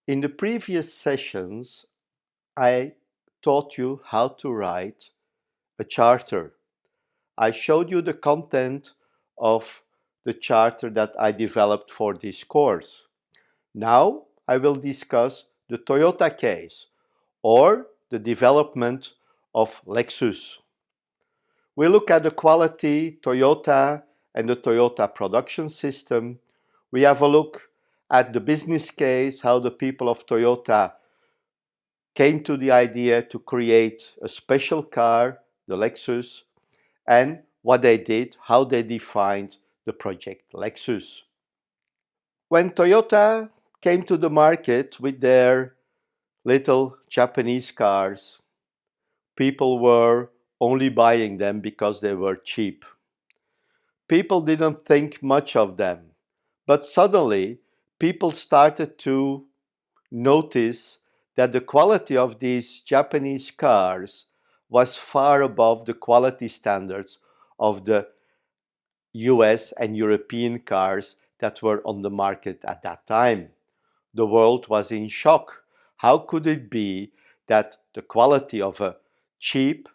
In the previous sessions, I taught you how to write a charter. I showed you the content of the charter that I developed for this course. Now I will discuss the Toyota case or the development of Lexus. We look at the quality, Toyota and the Toyota production system. We have a look at the business case, how the people of Toyota came to the idea to create a special car, the Lexus, and what they did, how they defined the Project Lexus. When Toyota came to the market with their little Japanese cars, people were only buying them because they were cheap. People didn't think much of them, but suddenly people started to notice that the quality of these Japanese cars was far above the quality standards of the US and European cars that were on the market at that time. The world was in shock. How could it be that the quality of a cheap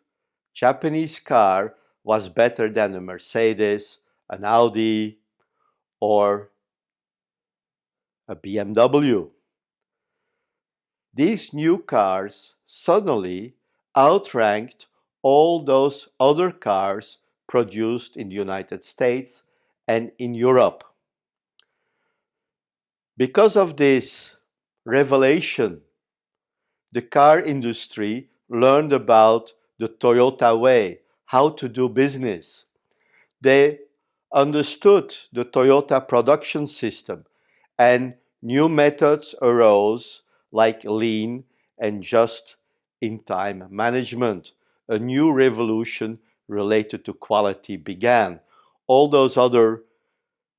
Japanese car was better than a Mercedes, an Audi, or a BMW? These new cars suddenly outranked all those other cars produced in the United States and in Europe. Because of this revelation, the car industry learned about the Toyota way, how to do business. They understood the Toyota production system, and new methods arose like lean and just-in-time management. A new revolution related to quality began. All those other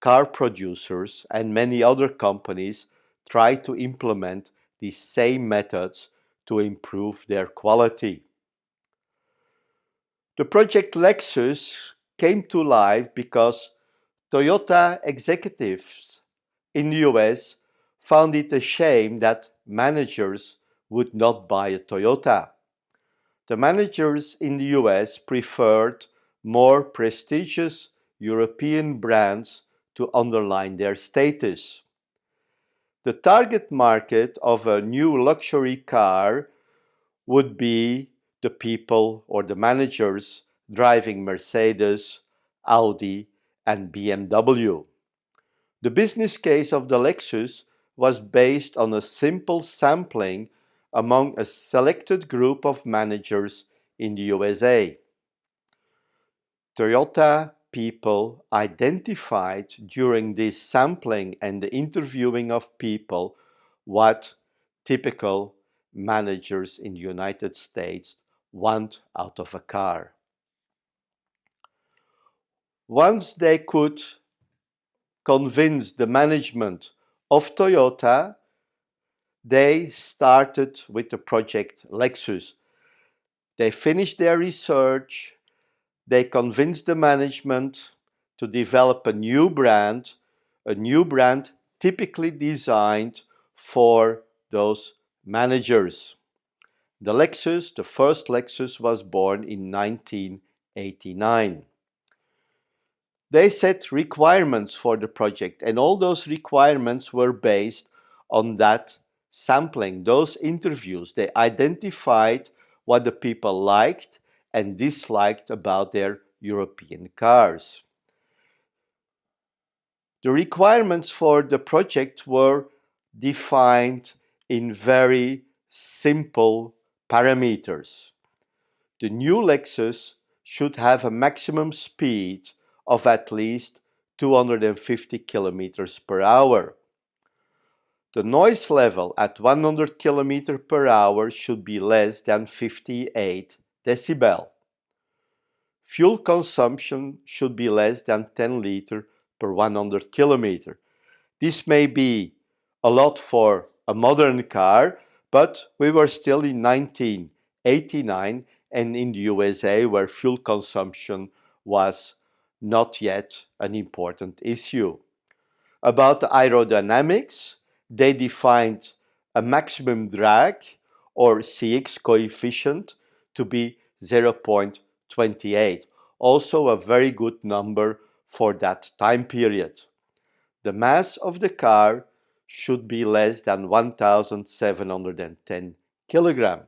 car producers and many other companies tried to implement these same methods to improve their quality. The Project Lexus came to life because Toyota executives in the US found it a shame that managers would not buy a Toyota. The managers in the US preferred more prestigious European brands to underline their status. The target market of a new luxury car would be the people or the managers driving Mercedes, Audi, and BMW. The business case of the Lexus was based on a simple sampling among a selected group of managers in the USA. Toyota people identified during this sampling and the interviewing of people what typical managers in the United States want out of a car. Once they could convince the management of Toyota, they started with the Project Lexus. They finished their research, they convinced the management to develop a new brand typically designed for those managers. The Lexus, the first Lexus, was born in 1989. They set requirements for the project, and all those requirements were based on that sampling, those interviews. They identified what the people liked and disliked about their European cars. The requirements for the project were defined in very simple parameters. The new Lexus should have a maximum speed of at least 250 kilometers per hour. The noise level at 100 kilometers per hour should be less than 58 decibel. Fuel consumption should be less than 10 liters per 100 kilometers. This may be a lot for a modern car, but we were still in 1989 and in the USA where fuel consumption was not yet an important issue. About the aerodynamics, they defined a maximum drag or CX coefficient to be 0.28. Also a very good number for that time period. The mass of the car should be less than 1,710 kilogram.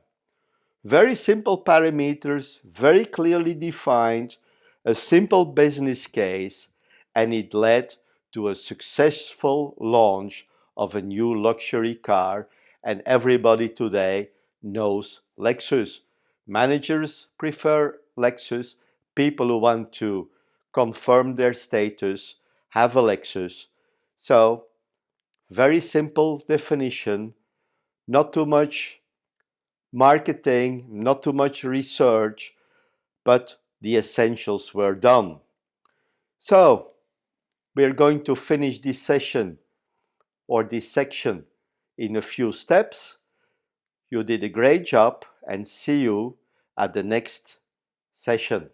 Very simple parameters, very clearly defined, a simple business case, and it led to a successful launch of a new luxury car, and everybody today knows Lexus. Managers prefer Lexus, people who want to confirm their status have a Lexus. So, very simple definition, not too much marketing, not too much research, but the essentials were done. So, we're going to finish this session or this section in a few steps. You did a great job and see you at the next session.